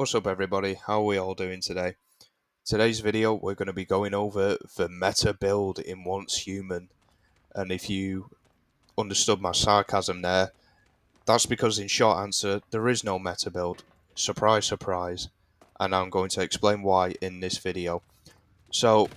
What's up everybody, how are we all doing today? Today's video we're going to be going over the meta build in Once Human, and if you understood my sarcasm there, that's because in short answer there is no meta build. Surprise surprise, and I'm going to explain why in this video. So,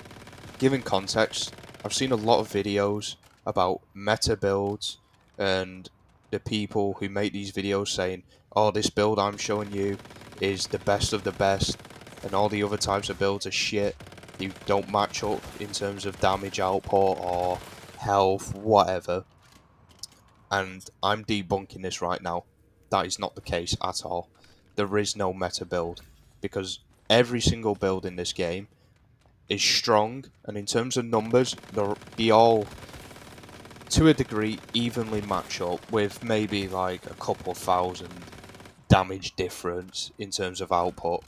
giving context, I've seen a lot of videos about meta builds and the people who make these videos saying, oh, this build I'm showing you is the best of the best and all the other types of builds are shit. They don't match up in terms of damage output or health, whatever. And I'm debunking this right now. That is not the case at all. There is no meta build because every single build in this game is strong, and in terms of numbers, they all, to a degree, evenly match up with maybe like a couple thousand damage difference in terms of output.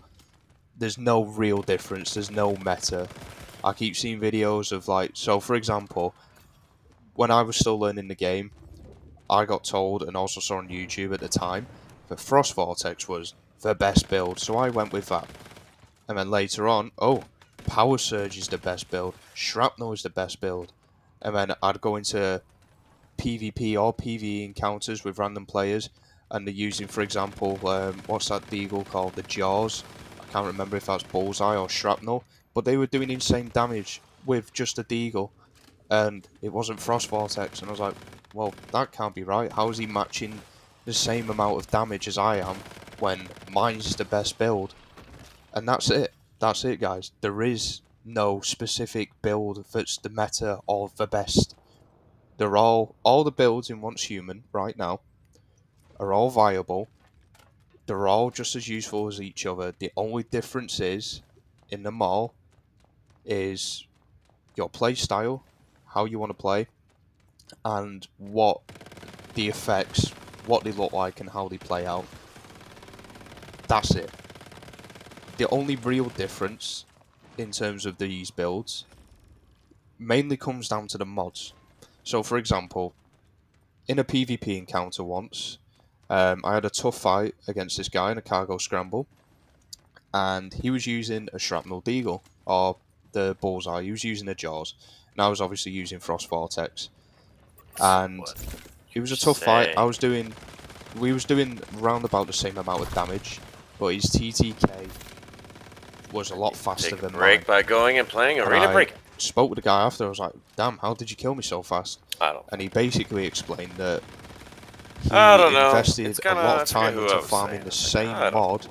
There's no real difference, there's no meta. I keep seeing videos of like, so for example, when I was still learning the game, I got told, and also saw on YouTube at the time, that Frost Vortex was the best build, so I went with that. And then later on, oh, Power Surge is the best build, Shrapnel is the best build. And then I'd go into PvP or PvE encounters with random players, and they're using, for example, what's that deagle called? The Jaws. I can't remember if that's Bullseye or Shrapnel, but they were doing insane damage with just a deagle, and it wasn't Frost Vortex. And I was like, well, that can't be right. How is he matching the same amount of damage as I am when mine's the best build? And that's it. That's it, guys. There is no specific build that's the meta or the best. They're all the builds in Once Human right now are all viable. They're all just as useful as each other. The only difference is in them all is your play style, how you want to play, and what the effects, what they look like, and how they play out. That's it. The only real difference in terms of these builds mainly comes down to the mods. So, for example, in a PvP encounter once, I had a tough fight against this guy in a cargo scramble, and he was using a Shrapnel Deagle, or the Bullseye. He was using a Jaws, and I was obviously using Frost Vortex. And it was a tough fight. We was doing round about the same amount of damage, but his TTK was a lot faster than mine. Break by going and playing Arena Break. Spoke with the guy after. I was like, "Damn, how did you kill me so fast?" I don't. And he basically explained that he invested a lot of time into farming the same mod,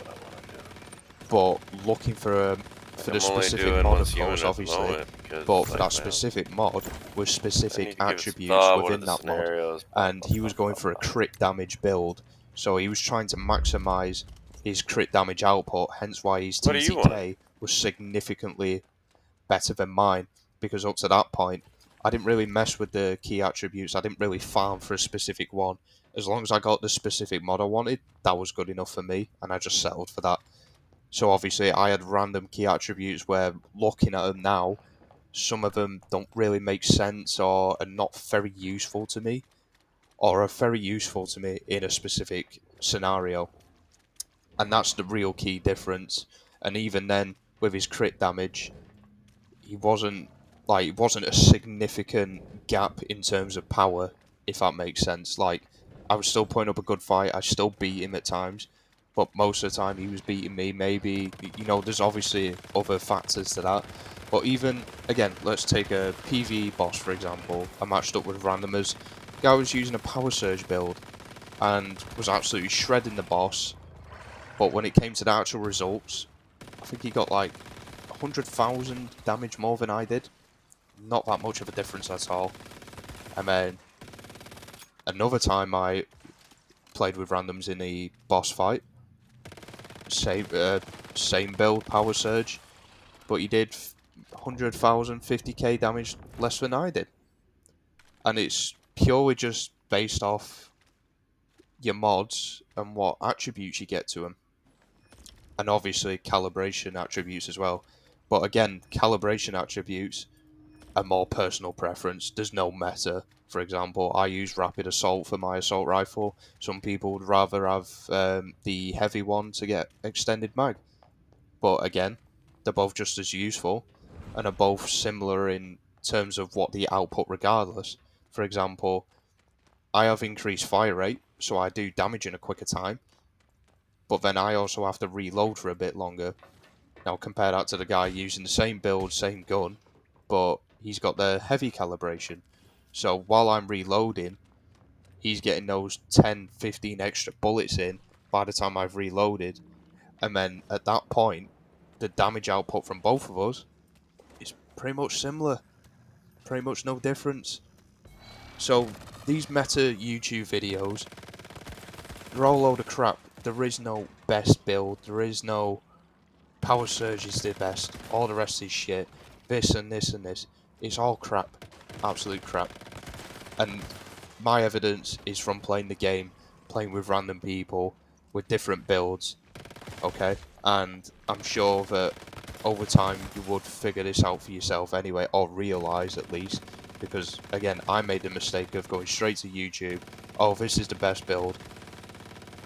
but looking for the specific mod, of course, obviously. But for that specific mod, with specific attributes within that mod, and he was going for a crit damage build, so he was trying to maximize his crit damage output. Hence why his TTK was significantly better than mine, because up to that point, I didn't really mess with the key attributes. I didn't really farm for a specific one. As long as I got the specific mod I wanted, that was good enough for me, and I just settled for that. So obviously, I had random key attributes where, looking at them now, some of them don't really make sense or are not very useful to me, or are very useful to me in a specific scenario. And that's the real key difference. And even then, with his crit damage, it wasn't a significant gap in terms of power, if that makes sense. Like, I was still putting up a good fight, I still beat him at times, but most of the time he was beating me. Maybe, there's obviously other factors to that. But even, again, let's take a PvE boss, for example. I matched up with randomers. The guy was using a Power Surge build and was absolutely shredding the boss. But when it came to the actual results, I think he got like 100,000 damage more than I did. Not that much of a difference at all. And then another time I played with randoms in a boss fight. Same build, Power Surge, but he did 100,000, 50k damage less than I did. And it's purely just based off your mods and what attributes you get to them. And obviously calibration attributes as well. But again, calibration attributes, a more personal preference. There's no meta. For example, I use rapid assault for my assault rifle. Some people would rather have the heavy one to get extended mag. But again, they're both just as useful and are both similar in terms of what the output regardless. For example, I have increased fire rate, so I do damage in a quicker time, but then I also have to reload for a bit longer. Now compare that to the guy using the same build, same gun, but he's got the heavy calibration. So while I'm reloading, he's getting those 10, 15 extra bullets in by the time I've reloaded. And then at that point, the damage output from both of us is pretty much similar. Pretty much no difference. So these meta YouTube videos, they're all a load of crap. There is no best build. There is no power surge is the best. All the rest is shit. This and this and this. It's all crap. Absolute crap. And my evidence is from playing the game, playing with random people, with different builds, okay? And I'm sure that over time you would figure this out for yourself anyway, or realise at least, because again, I made the mistake of going straight to YouTube, oh, this is the best build,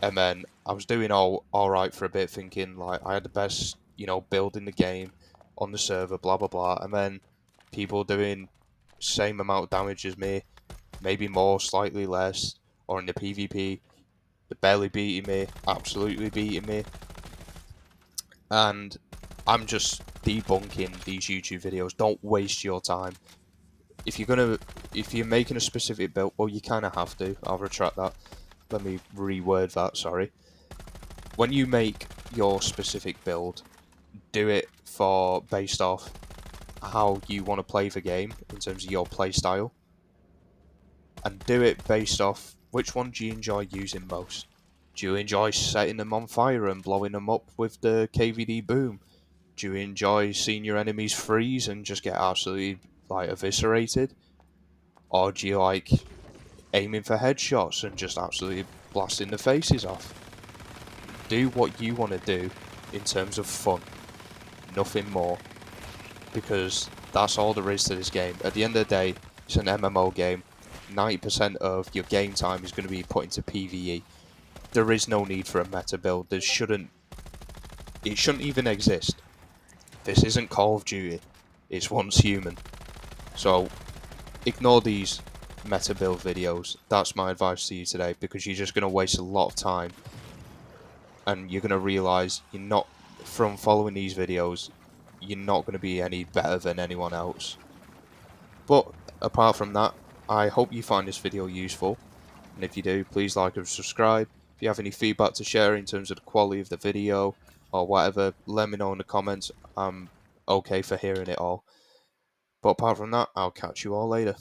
and then I was doing alright for a bit, thinking like I had the best, build in the game, on the server, blah blah blah, and then people doing same amount of damage as me, maybe more, slightly less, or in the PvP, they're barely beating me, absolutely beating me, and I'm just debunking these YouTube videos. Don't waste your time. If you're making a specific build, well, you kind of have to. I'll retract that. Let me reword that. Sorry. When you make your specific build, do it for based off how you want to play the game in terms of your play style, and do it based off which one do you enjoy using most. Do you enjoy setting them on fire and blowing them up with the KVD boom? Do you enjoy seeing your enemies freeze and just get absolutely like eviscerated? Or do you like aiming for headshots and just absolutely blasting the faces off? Do what you want to do in terms of fun, nothing more, because that's all there is to this game. At the end of the day, it's an MMO game. 90% of your game time is going to be put into PvE. There is no need for a meta build. It shouldn't even exist. This isn't Call of Duty. It's Once Human. So ignore these meta build videos. That's my advice to you today, because you're just going to waste a lot of time, and you're going to realise you're not, from following these videos, you're not going to be any better than anyone else. But apart from that, I hope you find this video useful, and if you do, please like and subscribe. If you have any feedback to share in terms of the quality of the video or whatever, let me know in the comments. I'm okay for hearing it all. But apart from that, I'll catch you all later.